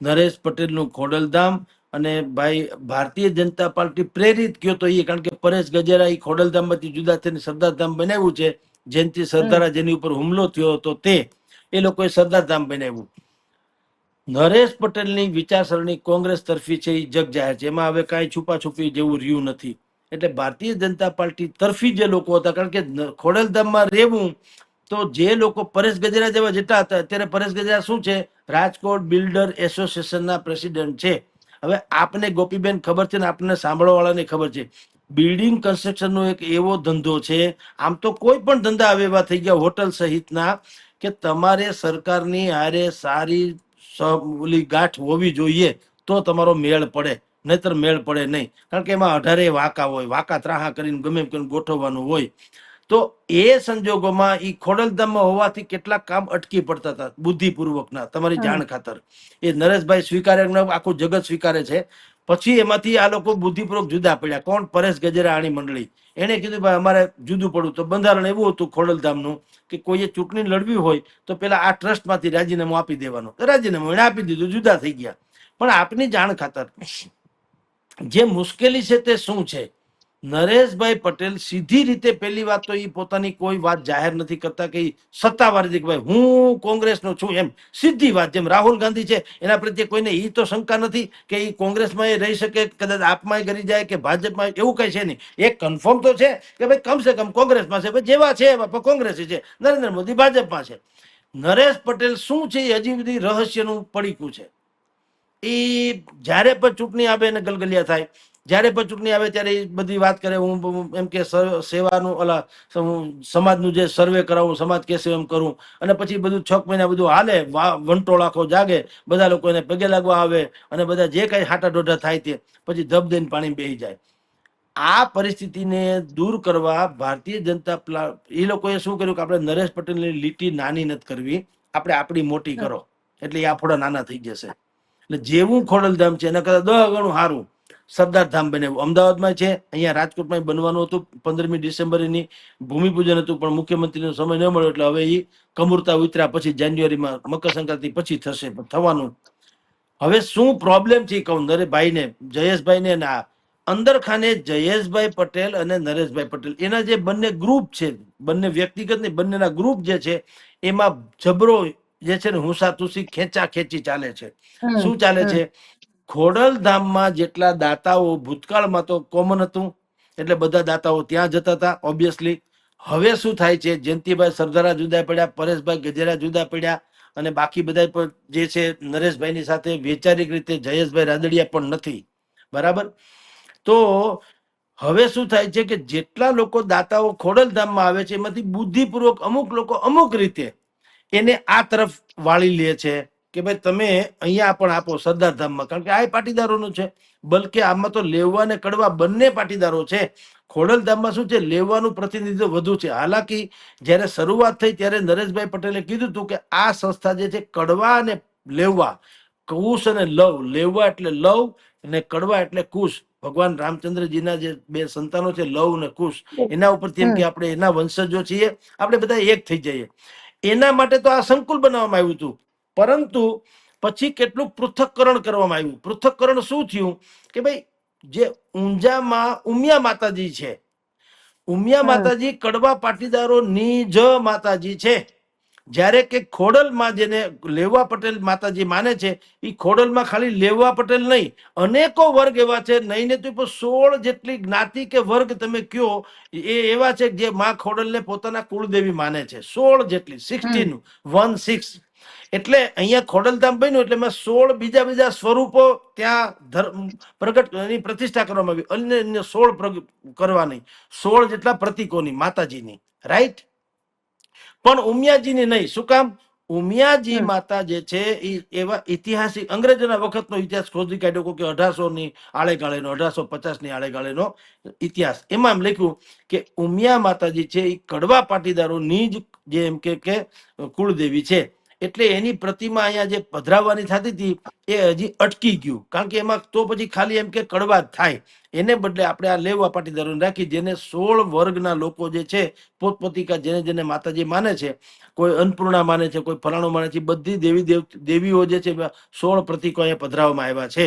નરેશ પટેલનું ખોડલધામ, અને ભાઈ ભારતીય જનતા પાર્ટી પ્રેરિત કયો તો એ, કારણ કે પરેશ ગજેરા એ ખોડલધામમાંથી જુદા થઈને સરદારધામ બનાવ્યું છે. જયંતિ સરદારા જેની ઉપર હુમલો થયો હતો તે, એ લોકોએ સરદારધામ બનાવ્યું. નરેશ પટેલની વિચારસરણી કોંગ્રેસ તરફી છે, એ જગ જાહેર છે. એમાં હવે કાંઈ છુપાછુપી જેવું રહ્યું નથી. એટલે ભારતીય જનતા પાર્ટી તરફી જે લોકો હતા, કારણ કે ખોડલધામમાં રહેવું, તો જે લોકો પરેશ ગજેરા જેવા જેટલા હતા, અત્યારે પરેશ ગજેરા શું છે, રાજકોટ બિલ્ડર એસોસિએશનના પ્રેસિડેન્ટ છે. હવે આપને ગોપીબેન ખબર છે ને આપણને સાંભળવા વાળાને ખબર છે, બિલ્ડિંગ કન્સ્ટ્રક્શનનો એક એવો ધંધો છે, આમ તો કોઈ પણ ધંધા હવે એવા થઈ ગયા હોટલ સહિતના, કે તમારે સરકારની હારે સારી ઓલી ગાંઠ હોવી જોઈએ તો તમારો મેળ પડે, નહીતર મેળ પડે નહીં. કારણ કે એમાં 18 વાંકા હોય, વાંકા ત્રાહા કરીને ગમે એમ કરીને ગોઠવવાનું હોય. તો એ સંજોગોમાં ઈ ખોડલધામમાં હોવાથી કેટલાક કામ અટકી પડતા હતા બુદ્ધિપૂર્વકના, તમારી જાણ ખાતર. એ નરેશભાઈ સ્વીકારે, આખું જગત સ્વીકારે છે. પછી એમાંથી આ લોકો બુદ્ધિપૂર્વક જુદા પડ્યા. કોણ? પરેશ ગજેરા આણી મંડળી. એને કીધું ભાઈ અમારે જુદું પડવું. તો બંધારણ એવું હતું ખોડલધામનું કે કોઈએ ચૂંટણી લડવી હોય તો પેલા આ ટ્રસ્ટમાંથી રાજીનામું આપી દેવાનું. રાજીનામું એને આપી દીધું, જુદા થઈ ગયા. પણ આપની જાણ ખાતર જે મુશ્કેલી છે તે શું છે? નરેશભાઈ પટેલ સીધી રીતે, પહેલી વાત તો એ પોતાની કોઈ વાત જાહેર નથી કરતા કે સત્તાવાર રીતે ભાઈ હું કોંગ્રેસનો છું, એમ સીધી વાત. જેમ રાહુલ ગાંધી છે, એના પ્રત્યે કોઈને એ તો શંકા નથી કે એ કોંગ્રેસમાં એ રહી શકે, કદાચ આપમાં કરી જાય કે ભાજપમાં, એવું કઈ છે નહીં. એક કન્ફર્મ તો છે કે ભાઈ કમસે કમ કોંગ્રેસમાં છે, જેવા છે એવા કોંગ્રેસી છે, નરેન્દ્ર મોદી ભાજપમાં છે. નરેશ પટેલ શું છે એ હજી બધી રહસ્યનું પડીકું છે. એ જ્યારે પણ ચૂંટણી આવે એને ગલગલિયા થાય, જ્યારે પણ ચૂંટણી આવે ત્યારે એ બધી વાત કરે, હું એમ કે સેવાનું ઓલા સમાજનું જે સર્વે કરાવું, સમાજ કેસે એમ કરું. અને પછી બધું 6 મહિના બધું હાલે, વંટોળ આખો જાગે, બધા લોકો એને પગે લાગવા આવે, અને બધા જે કઈ હાટા ડોઢા થાય તે પછી ધબ દઈને પાણી બેસી જાય. આ પરિસ્થિતિને દૂર કરવા ભારતીય જનતા એ લોકોએ શું કર્યું કે આપણે નરેશ પટેલની લીટી નાની નથી કરવી, આપણે આપણી મોટી કરો, એટલે એ આપણા નાના થઈ જશે. એટલે જેવું ખોડલધામ છે એના કરતા 10 ગણું સારું સરદારધામ બનાવ્યું. અમદાવાદમાં છે, અહીંયા રાજકોટમાં બનવાનું હતું. 15મી ડિસેમ્બરની ભૂમિપૂજન હતું, પણ મુખ્યમંત્રીનો સમય ન મળ્યો, એટલે હવે એ કમુરતા ઉતર્યા પછી જાન્યુઆરીમાં મકર સંક્રાંતિ પછી થશે થવાનું. હવે શું પ્રોબ્લેમ છે કહું નરેશભાઈને, જયેશભાઈને, ના અંદર ખાને જયેશભાઈ પટેલ અને નરેશભાઈ પટેલ, એના જે બંને ગ્રુપ છે, બંને વ્યક્તિગત ને બંનેના ગ્રુપ જે છે, એમાં જબરો જે છે ને હુંસાતુસી ખેંચા ખેંચી ચાલે છે. શું ચાલે છે? ખોડલધામમાં જેટલા દાતાઓ ભૂતકાળમાં તો કોમન હતું, એટલે બધા દાતાઓ ત્યાં જતા હતા ઓબ્વિયસલી. હવે શું થાય છે? જયંતિભાઈ સરદારા જુદા પડ્યા, પરેશભાઈ ગજેરા જુદા પડ્યા, અને બાકી બધા પણ જે છે નરેશભાઈની સાથે વૈચારિક રીતે જયેશભાઈ રાદડિયા પણ નથી. બરાબર? તો હવે શું થાય છે કે જેટલા લોકો દાતાઓ ખોડલધામમાં આવે છે, એમાંથી બુદ્ધિપૂર્વક અમુક લોકો અમુક રીતે એને આ તરફ વાળી લે છે. કે ભાઈ તમે અહીંયા પણ આપો સરદારધામમાં, કારણ કે આ પાટીદારોનું છે. બલકે આમાં તો લેવા ને કડવા બંને પાટીદારો છે. ખોડલધામમાં શું છે, લેવાનું પ્રતિનિધિત્વ વધુ છે. હાલાકી જ્યારે શરૂઆત થઈ ત્યારે નરેશભાઈ પટેલે કીધું હતું કે આ સંસ્થા જે છે કડવા અને લેવા, કુશ અને લવ, લેવા એટલે લવ અને કડવા એટલે કુશ. ભગવાન રામચંદ્રજીના જે બે સંતાનો છે લવ અને કુશ, એના ઉપરથી એમ કે આપણે એના વંશજો છીએ, આપણે બધા એક થઈ જઈએ. એના માટે તો આ સંકુલ બનાવવામાં આવ્યું હતું. પરંતુ પછી કેટલું પૃથક્કરણ કરવામાં આવ્યું. પૃથક્કરણ શું થયું કે ભાઈ જે ઊંઝામાં ઉમિયા માતાજી છે, ઉમિયા માતાજી કડવા પાટીદારોની જ માતાજી છે. જ્યારે કે ખોડલમાં જેને લેવા પટેલ માતાજી માને છે, એ ખોડલમાં ખાલી લેવા પટેલ નહીં, અનેકો વર્ગ એવા છે, નહીં ને તો 16 જેટલી જ્ઞાતિ કે વર્ગ તમે કયો એ એવા છે જે માં ખોડલને પોતાના કુળદેવી માને છે. 16 જેટલી, 16 એટલે અહીંયા ખોડલધામ બન્યું એટલે મેં 16 બીજા બીજા સ્વરૂપો ત્યાં પ્રગટ એની પ્રતિષ્ઠા કરવામાં આવી. અન્ય 16 કરવાની, 16 જેટલા પ્રતીકોની માતાજીની, રાઈટ. પણ ઉમિયાજીની નહીં. શું કામ? ઉમિયાજી માતા જે છે એ એવા ઐતિહાસિક અંગ્રેજોના વખતનો ઇતિહાસ શોધી કાઢ્યો કે 1800 આળેગાળેનો, 1850 આળેગાળેનો ઇતિહાસ. એમાં એમ લખ્યું કે ઉમિયા માતાજી છે એ કડવા પાટીદારોની જ જે એમ કે કુળદેવી છે. એટલે એની પ્રતિમા અહીંયા જે પધરાવવાની થતી હતી એ હજી અટકી ગયું, કારણ કે એમાં તો પછી ખાલી એમ કે કડવા જ થાય. એને બદલે આપણે આ લેવા પાટીદારોને રાખી, જેને 16 વર્ગના લોકો જે છે પોતપોતિકા જેને જેને માતાજી માને છે, કોઈ અન્નપૂર્ણા માને છે, કોઈ ફલાણું માને છે, બધી દેવીઓ જે છે 16 પ્રતીકો અહીંયા પધરાવવામાં આવ્યા છે.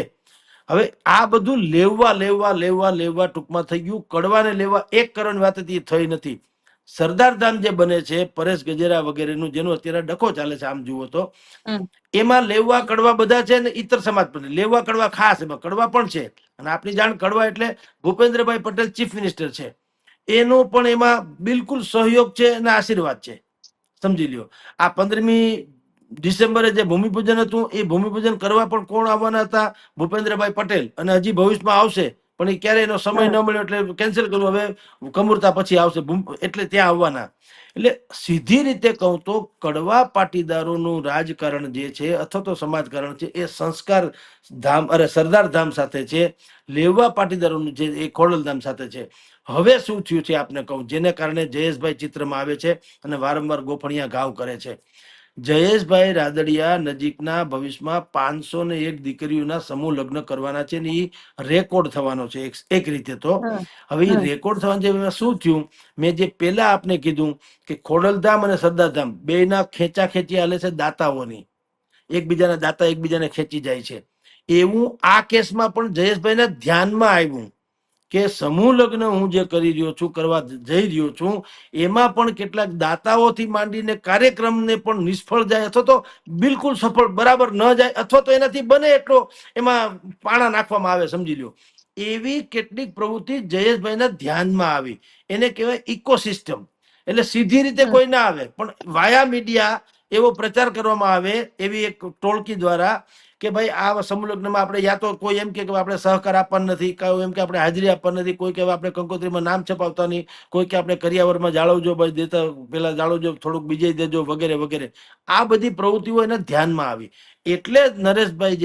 હવે આ બધું લેવા લેવા લેવા લેવા ટૂંકમાં થઈ ગયું. કડવાને લેવા એક કરવાની વાત હતી, થઈ નથી. સરદારધામ જે બને છે પરેશ ગજેરા વગેરેનું, જેનું અત્યારે ડખો ચાલે છે આમ જુઓ તો, એમાં લેવા કડવા બધા છે ને ઇતર સમાજ પણ. લેવા કડવા ખાસ, એમાં કડવા પણ છે. અને આપની જાણ કડવા એટલે ભૂપેન્દ્રભાઈ પટેલ ચીફ મિનિસ્ટર છે, એનો પણ એમાં બિલકુલ સહયોગ છે અને આશીર્વાદ છે. સમજી લ્યો. આ 15મી ડિસેમ્બરે જે ભૂમિપૂજન હતું એ ભૂમિપૂજન કરવા પણ કોણ આવવાના હતા? ભૂપેન્દ્રભાઈ પટેલ. અને હજી ભવિષ્યમાં આવશે, પણ એ ક્યારે એનો સમય ન મળ્યો એટલે કેન્સલ કર્યું. હવે કમૂરતા પછી આવશે એટલે ત્યાં આવવાના. એટલે સીધી રીતે કહું તો કડવા પાટીદારોનું રાજકારણ જે છે અથવા તો સમાજકારણ છે એ સંસ્કાર ધામ સરદાર ધામ સાથે છે. લેવા પાટીદારોનું જે એ ખોડલધામ સાથે છે. હવે શું થયું છે આપને કહું, જેને કારણે જયેશભાઈ ચિત્રમાં આવે છે અને વારંવાર ગોફણિયા ઘાવ કરે છે. જયેશભાઈ રાદડિયા નજીકના ભવિષ્યમાં 501 દીકરીઓના સમૂહ લગ્ન કરવાના છે ને એ રેકોર્ડ થવાનો છે એક રીતે તો. હવે એ રેકોર્ડ થવાનું છે. શું થયું, મેં જે પેલા આપને કીધું કે ખોડલધામ અને સરદારધામ બેના ખેંચા ખેંચી હાલે છે દાતાઓની, એકબીજાના દાતા એકબીજાને ખેંચી જાય છે. એવું આ કેસમાં પણ જયેશભાઈના ધ્યાનમાં આવ્યું કે સમૂહ લગ્ન હું જે કરી રહ્યો છું, કરવા જઈ રહ્યો છું, એમાં પણ કેટલાક દાતાઓથી માંડીને કાર્યક્રમને પણ નિષ્ફળ જાય અથવા તો બિલકુલ સફળ બરાબર ન જાય, અથવા તો એનાથી બને એટલો એમાં પાણા નાખવામાં આવે. સમજી લ્યો એવી કેટલીક પ્રવૃત્તિ જયેશભાઈના ધ્યાનમાં આવી. એને કહેવાય ઇકોસિસ્ટમ. એટલે સીધી રીતે કોઈ ના આવે પણ વાયા મીડિયા એવો પ્રચાર કરવામાં આવે, એવી એક ટોળકી દ્વારા કે ભાઈ આ સમૂહ લગ્નમાં આપણે યા તો કોઈ એમ કે આપણે સહકાર આપવાનો નથી, કોઈ એમ કે આપણે હાજરી આપવાની નથી, કોઈ કે આપણે કંકોત્રીમાં નામ છપાવતા નહીં, કોઈ કે આપણે કરિયાવરમાં જાળવજો ભાઈ, દેતા પેલા જાળવજો, થોડુંક બીજે દેજો વગેરે વગેરે. આ બધી પ્રવૃત્તિઓ એના ધ્યાનમાં આવી. એટલે જ નરેશભાઈ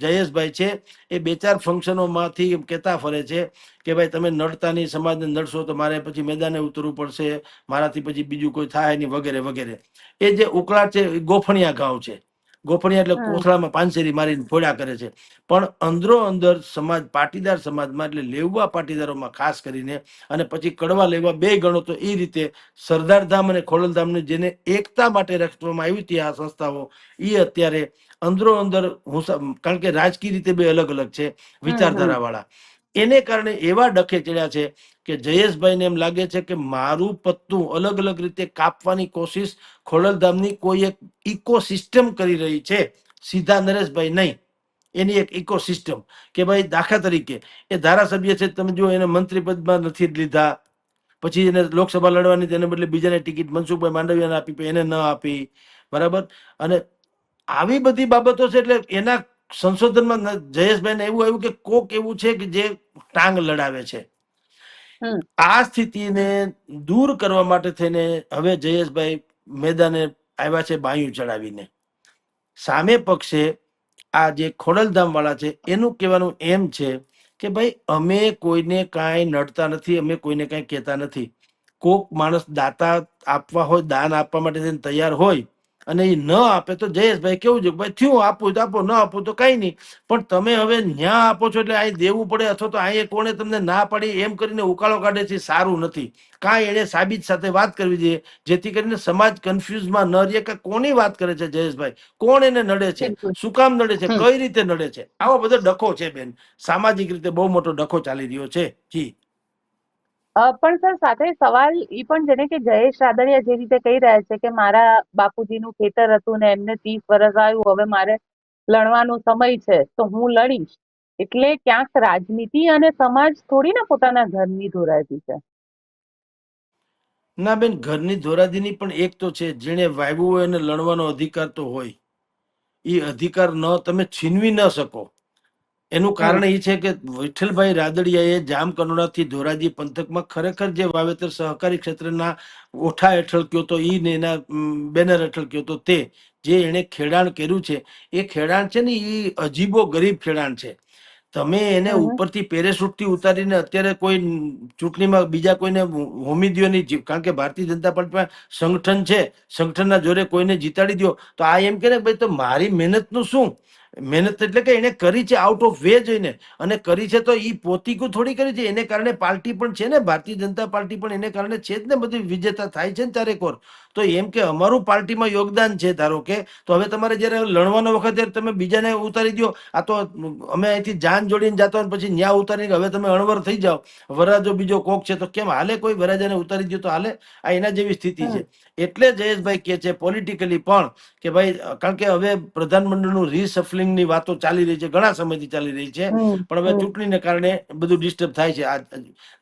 જયેશભાઈ છે એ 2-4 ફંક્શનોમાંથી એમ કહેતા ફરે છે કે ભાઈ તમે નડતા નહીં, સમાજને નડશો તો મારે પછી મેદાને ઉતરવું પડશે, મારાથી પછી બીજું કોઈ થાય નહીં વગેરે વગેરે. એ જે ઉકળાટ છે એ ગોફણિયા ઘાવ છે. ગોફણિયા એટલે કોથળામાં પાંચેરી મારીને ફોડ્યા કરે છે. પણ અંદરો અંદર સમાજ, પાટીદાર સમાજમાં એટલે લેવા પાટીદારોમાં ખાસ કરીને, અને પછી કડવા લેવા બે ગણો તો એ રીતે સરદારધામ અને ખોડલધામને જેને એકતા માટે રાખવામાં આવી હતી આ સંસ્થાઓ, એ અત્યારે અંદરો અંદર કારણ કે રાજકીય રીતે બે અલગ અલગ છે વિચારધારા વાળા, એને કારણે એવા ડખે ચડ્યા છે કે જયેશભાઈને એમ લાગે છે કે મારું પત્તું અલગ અલગ રીતે કાપવાની કોશિશ ખોડલધામની કોઈ એક ઇકોસિસ્ટમ કરી રહી છે, સીધા નરેશભાઈ નહીં. એની એક ઇકોસિસ્ટમ કે ભાઈ દાખલા તરીકે એ ધારાસભ્ય છે, તમે જો એને મંત્રી પદમાં નથી લીધા, પછી એને લોકસભા લડવાની તેને બદલે બીજાને ટિકિટ મનસુખભાઈ માંડવિયાને આપી, એને ન આપી, બરાબર. અને આવી બધી બાબતો છે. એટલે એના સંશોધનમાં જયેશભાઈને એવું આવ્યું કે કોક એવું છે કે જે ટાંગ લડાવે છે. આ સ્થિતિને દૂર કરવા માટે થઈને હવે જયેશભાઈ મેદાને આવ્યા છે બાયું ચડાવીને. સામે પક્ષે આ જે ખોડલધામ વાળા છે એનું કહેવાનું એમ છે કે ભાઈ અમે કોઈને કાંઈ નડતા નથી, અમે કોઈને કાંઈ કહેતા નથી. કોક માણસ દાતા આપવા હોય, દાન આપવા માટે થઈને તૈયાર હોય અને એ ન આપે તો જયેશભાઈ કેવું છે ભાઈ થયું, આપવું તો આપો, ન આપવું તો કઈ નહીં, પણ તમે હવે ન્યા આપો છો એટલે અહીં દેવું પડે અથવા તો અહીં કોણે તમને ના પાડી એમ કરીને ઉકાળો કાઢે છે, સારું નથી. કાંઈ એને સાબિત સાથે વાત કરવી જોઈએ જેથી કરીને સમાજ કન્ફ્યુઝમાં ન રહે કે કોની વાત કરે છે જયેશભાઈ, કોણ એને નડે છે, બિલકુલ. શું કામ નડે છે, હમ. કઈ રીતે નડે છે. આવો બધો ડખો છે બેન, સામાજિક રીતે બહુ મોટો ડખો ચાલી રહ્યો છે. જી પણ સર સાથે સવાલ ઈ પણ છે ને કે જયેશ રાદડિયા જે રીતે કહી રહ્યા છે કે મારા બાપુજીનું ખેતર હતું ને એમને 30 વર્ષ આવ્યું, હવે મારે લડવાનો સમય છે તો હું લડીશ. એટલે ક્યાંક રાજનીતિ અને સમાજ થોડી ના પોતાના ઘરની ધોરાજી છે. ના બેન, ઘરની ધોરાજીની પણ એક તો છે, જેણે વાવ્યું હોય એને લડવાનો અધિકાર તો હોય. એ અધિકાર ન તમે છીનવી ન શકો. એનું હમ. કારણ એ છે કે વિઠ્ઠલભાઈ રાદડિયાએ જામકંડોળાથી ધોરાજી પંથકમાં ખરેખર જે વાવેતર સહકારી ક્ષેત્રના ઓઠા હેઠળ કયો તો ઈ ને એના બેનર હેઠળ કયો તો તે જે એણે ખેડાણ કર્યું છે, એ ખેડાણ છે ને એ અજીબો ગરીબ ખેડાણ છે. તમે એને હમ. ઉપરથી પેરેશૂટ થી ઉતારીને અત્યારે કોઈ ચૂંટણીમાં બીજા કોઈને હોમી દ્યો નહીં, કારણ કે ભારતીય જનતા પાર્ટીમાં સંગઠન છે, સંગઠનના જોરે કોઈને જીતાડી દો તો આ એમ કે ને ભાઈ તો મારી મહેનતનું શું. મહેનત એટલે કે એને કરી છે આઉટ ઓફ વે જોઈને, અને કરી છે તો એ પોતીકું થોડી કરી છે, એને કારણે પાર્ટી પણ છે ને, ભારતીય જનતા પાર્ટી પણ એને કારણે છે જ ને, બધી વિજેતા થાય છે ને ચારેકોર. તો એમ કે અમારું પાર્ટીમાં યોગદાન છે ધારો કે, તો હવે તમારે જયારે લડવાનો વખત ત્યારે તમે બીજાને ઉતારી દો. આ તો અમે અહીંથી જાન જોડીને જતા હોય પછી ન્યા ઉતારીને હવે તમે અણવર થઈ જાઓ, વરાજો બીજો કોક છે તો કેમ હાલે? કોઈ વરાજાને ઉતારી દો તો હાલે? આ એના જેવી સ્થિતિ હમ. છે. એટલે જયેશભાઈ કે છે પોલિટિકલી પણ કે ભાઈ, કારણ કે હવે પ્રધાનમંડળનું રીસફલિંગની વાતો ચાલી રહી છે, ઘણા સમયથી ચાલી રહી છે, હમ. પણ હવે હમ. ચૂંટણીને કારણે બધું ડિસ્ટર્બ થાય છે. આ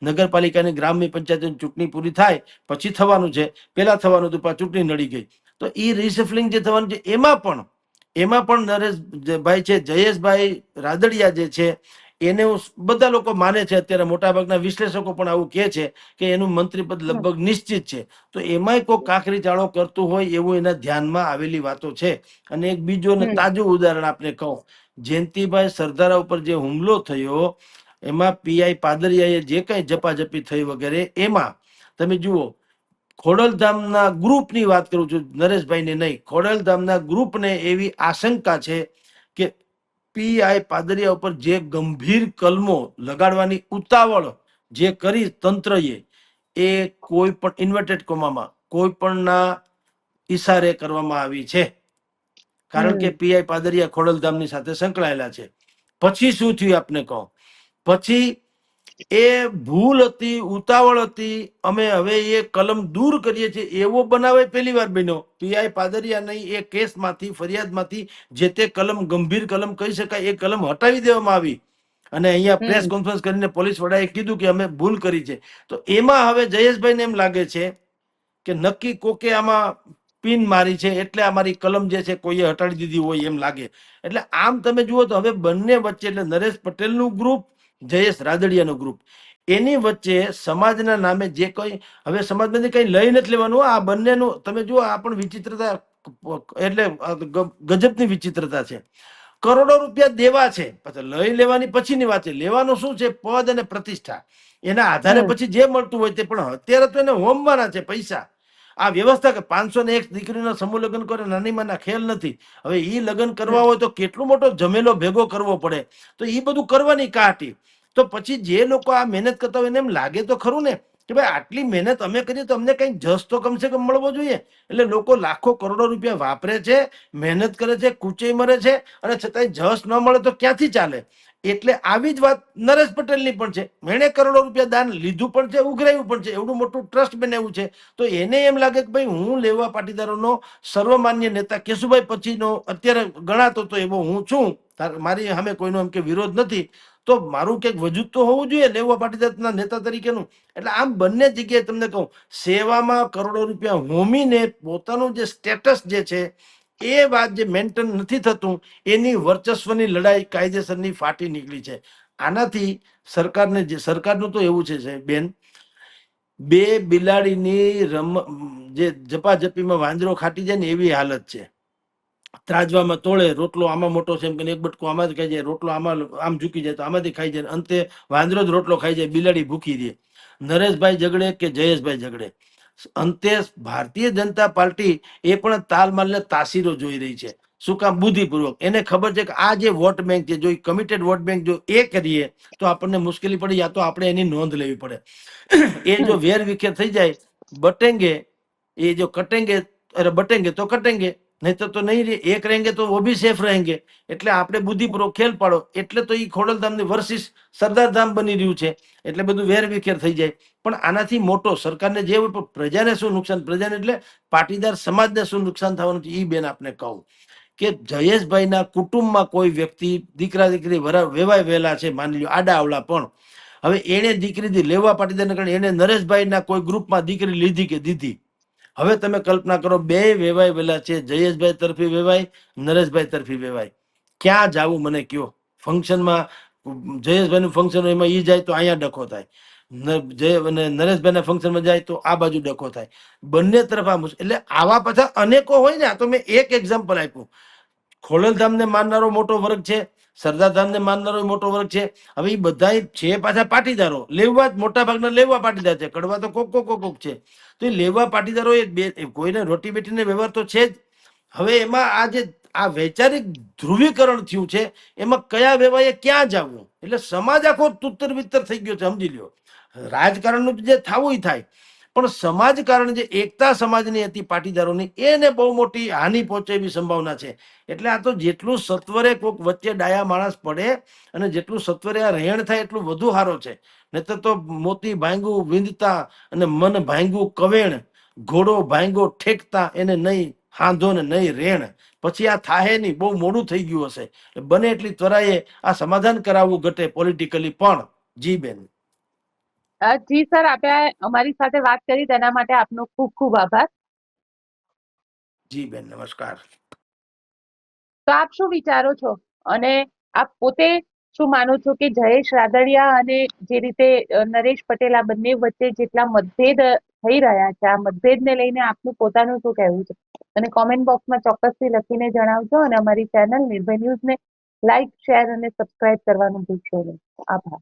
નગરપાલિકાની ગ્રામ્ય પંચાયતની ચૂંટણી પૂરી થાય પછી થવાનું છે, પેલા થવાનું હતું પણ ચૂંટણી નડી ગઈ. તો એ રીસફલિંગ જે થવાનું છે એમાં પણ નરેશભાઈ છે, જયેશભાઈ રાદડિયા જે છે એને બધા લોકો માને છે, અત્યારે મોટાભાગના વિશ્લેષકો પણ આવું કહે છે કે એનું મંત્રીપદ હમ. લગભગ નિશ્ચિત છે. તો એમાંય કોઈ કાંકરી ચાળો કરતું હોય એવું એના ધ્યાનમાં આવેલી વાતો છે. અને એક બીજું ને હમ. તાજું ઉદાહરણ આપને કહું, જયંતિભાઈ સરદારા ઉપર જે હુમલો થયો એમાં પીઆઈ પાદરિયાએ જે કઈ ઝપાઝપી થઈ વગેરે, એમાં તમે જુઓ ખોડલધામના ગ્રુપની વાત કરું છું, નરેશભાઈને નહીં, ખોડલધામના ગ્રુપને એવી આશંકા છે કે પીઆઈ પાદરિયા ઉપર જે ગંભીર કલમો લગાડવાની ઉતાવળ જે કરી તંત્રએ, એ કોઈ પણ ઇન્વર્ટેડ કોમામાં કોઈ પણના ઈશારે કરવામાં આવી છે. કારણ કે હમ. પીઆઈ પાદરિયા ખોડલધામની સાથે સંકળાયેલા છે. પછી શું થયું આપને કહો, પછી એ ભૂલ હતી, ઉતાવળ હતી, અમે હવે એ કલમ દૂર કરીએ છીએ એવો બનાવે પહેલી વાર બન્યો. પીઆઈ પાદરિયા નહીં, એ કેસમાંથી ફરિયાદમાંથી જે તે કલમ, ગંભીર કલમ કહી શકાય, એ કલમ હટાવી દેવામાં આવી. અને અહીંયા પ્રેસ હમ. કોન્ફરન્સ કરીને પોલીસ વડાએ કીધું કે અમે ભૂલ કરી છે. તો એમાં હવે જયેશભાઈને એમ લાગે છે કે નક્કી કોકે આમાં પિન મારી છે, એટલે અમારી કલમ જે છે કોઈએ હટાડી દીધી હોય એમ લાગે. એટલે આમ તમે જુઓ તો હવે બંને વચ્ચે, એટલે નરેશ પટેલનું ગ્રુપ, જયેશ રાદડિયાનું ગ્રુપ, એની વચ્ચે સમાજના નામે જે કઈ, હવે સમાજમાંથી કઈ લઈ નથી લેવાનું. આ બંનેનું તમે જુઓ, આ પણ વિચિત્રતા, એટલે ગજબની વિચિત્રતા છે. કરોડો રૂપિયા દેવા છે, પછી લઈ લેવાની પછીની વાત છે. લેવાનું શું છે? પદ અને પ્રતિષ્ઠા. એના આધારે હમ. પછી જે મળતું હોય તે, પણ અત્યારે તો એને હોમવાના છે પૈસા. આ વ્યવસ્થા કે 501 દીકરીનો સમૂહ લગ્ન કરે, નાની માના ખેલ નથી. હવે ઈ લગ્ન કરવા હોય તો કેટલો મોટો જમેલો ભેગો કરવો પડે, તો એ બધું કરવાની કાટી. તો પછી જે લોકો આ મહેનત કરતા હોય એને એમ લાગે તો ખરું ને કે ભાઈ આટલી મહેનત અમે કરીએ તો અમને કઈ જસ તો કમસે કમ મળવો જોઈએ. એટલે લોકો લાખો કરોડો રૂપિયા વાપરે છે, મહેનત કરે છે, કૂચે મરે છે, અને છતાંય જસ ન મળે તો ક્યાંથી ચાલે? એટલે આવી જ વાત નરેશ પટેલની પણ છે. એણે કરોડો રૂપિયા દાન લીધું પણ છે, ઉઘરાયું પણ છે, એવડું મોટું ટ્રસ્ટ બનાવ્યું છે. તો એને એમ લાગે કે ભાઈ હું લેવા પાટીદારોનો સર્વમાન્ય નેતા કેશુભાઈ પછીનો અત્યારે ગણાતો તો એવો હું છું, મારી સામે કોઈનો એમ કે વિરોધ નથી, તો મારું કંઈક વજૂદ તો હોવું જોઈએ લેવા પાટીદારના નેતા તરીકેનું. એટલે આમ બંને જગ્યાએ તમને કહું, સેવામાં કરોડો રૂપિયા હોમીને પોતાનું જે સ્ટેટસ જે છે એ વાત જે મેન્ટેન નથી થતું, એની વર્ચસ્વની લડાઈ કાયદેસરની ફાટી નીકળી છે. આનાથી સરકારને, જે સરકારનું તો એવું છે બેન, બે બિલાડીની જે ઝપાઝપીમાં વાંદરો ખાટી જાય ને એવી હાલત છે. ત્રાજવામાં તોળે, રોટલો આમાં મોટો છે એમ કે એક બટકું આમાંથી ખાઈ જાય, રોટલો આમાં આમ ઝૂકી જાય તો આમાંથી ખાઈ જાય, અંતે વાંદરો જ રોટલો ખાઈ જાય, બિલાડી ભૂખી રહે. નરેશભાઈ ઝઘડે કે જયેશભાઈ ઝઘડે, અંતે ભારતીય જનતા પાર્ટી એ પણ તાલમાલને તાસીરો જોઈ રહી છે. શું કામ? બુદ્ધિપૂર્વક. એને ખબર છે કે આ જે વોટ બેંક છે, જો કમિટેડ વોટ બેંક જો એ કરીએ તો આપણને મુશ્કેલી પડે, યા તો આપણે એની નોંધ લેવી પડે. એ જો વેર વિખેર થઈ જાય, બટેંગે, એ જો કટેંગે અરે બટેંગે તો કટેંગે, નહીં તો નહીં રે, એક રહેંગે તો વો ભી સેફ રહેંગે. એટલે આપણે બુદ્ધિપૂર્વક ખેલ પાડો, એટલે તો એ ખોડલધામની વર્સિસ સરદારધામ બની રહ્યું છે. એટલે બધું વેર વિખેર થઈ જાય. પણ આનાથી મોટો સરકારને જે હોય, પણ પ્રજાને શું નુકસાન, પ્રજાને એટલે પાટીદાર સમાજને શું નુકસાન થવાનું છે એ બેન આપને કહું કે જયેશભાઈના કુટુંબમાં કોઈ વ્યક્તિ દીકરા દીકરી વેવાય વેલા છે, માની લ્યો આડા આવલા, પણ હવે એને દીકરી લેવા પાટીદારને કારણે એને નરેશભાઈના કોઈ ગ્રુપમાં દીકરી લીધી કે દીધી. હવે તમે કલ્પના કરો, બે વેવાય વેલા છે, જયેશભાઈ તરફી વેવાય, નરેશભાઈ તરફી વેવાય, ક્યાં જાવું મને કયો? ફંક્શનમાં જયેશભાઈ નું ફંક્શન હોય એમાં ઈ જાય તો અહીંયા ડખો થાય, નરેશભાઈ ના ફંક્શનમાં જાય તો આ બાજુ ડખો થાય, બંને તરફ આ મુશ્કેલ. એટલે આવા પાછા અનેકો હોય ને. આ તો મેં એક એક્ઝામ્પલ આપ્યું. ખોડલધામને માનનારો મોટો વર્ગ છે, સરદારધામને માનનારો મોટો વર્ગ છે. હવે એ બધા છે પાછા પાટીદારો, લેવા જ મોટા ભાગના લેવા પાટીદાર છે, કડવા તો કોક છે. તો એ લેવા પાટીદારો એ બે કોઈને રોટી બેટીને વ્યવહાર તો છે જ. હવે એમાં આ જે આ વૈચારિક ધ્રુવીકરણ થયું છે, એમાં કયા વેવાએ ક્યાં જવું, એટલે સમાજ આખો તુત્તર વિત્તર થઈ ગયો છે. સમજી લ્યો, રાજકારણનું જે થવું ય થાય, પણ સમાજકારણ જે એકતા સમાજની હતી પાટીદારોની, એને બહુ મોટી હાનિ પહોંચે એવી સંભાવના છે. એટલે આ તો જેટલું સત્વરે કોઈક વચ્ચે ડાયા માણસ પડે અને જેટલું સત્વરે આ રહેણ થાય એટલું વધુ સારો છે. નહીતર તો મોતી ભાંગું વિંધતા અને મન ભાંગું કવેણ, ઘોડો ભાંગો ઠેકતા એને નહીં હાંધો ને નહીં રેણ. પછી આ થાહે નહીં, બહુ મોડું થઈ ગયું હશે. બને એટલી ત્વરાએ આ સમાધાન કરાવવું ઘટે પોલિટિકલી પણ. જી બેન. જી સર, આપણે અમારી સાથે વાત કરી તેના માટે આપનો ખૂબ ખૂબ આભાર. જી બેન, નમસ્કાર. તો આપ શું વિચારો છો, અને આપ પોતે શું માનો છો કે જયેશ રાદડિયા અને જે રીતે નરેશ પટેલ, આ બંને વચ્ચે જેટલા મતભેદ થઈ રહ્યા છે, આ મતભેદને લઈને આપનું પોતાનું શું કહેવું છે? અને કોમેન્ટ બોક્સમાં ચોક્કસથી લખીને જણાવજો, અને અમારી ચેનલ નિર્ભય ન્યૂઝને લાઈક, શેર અને સબસ્ક્રાઇબ કરવાનું ભૂલશો નહીં. આભાર.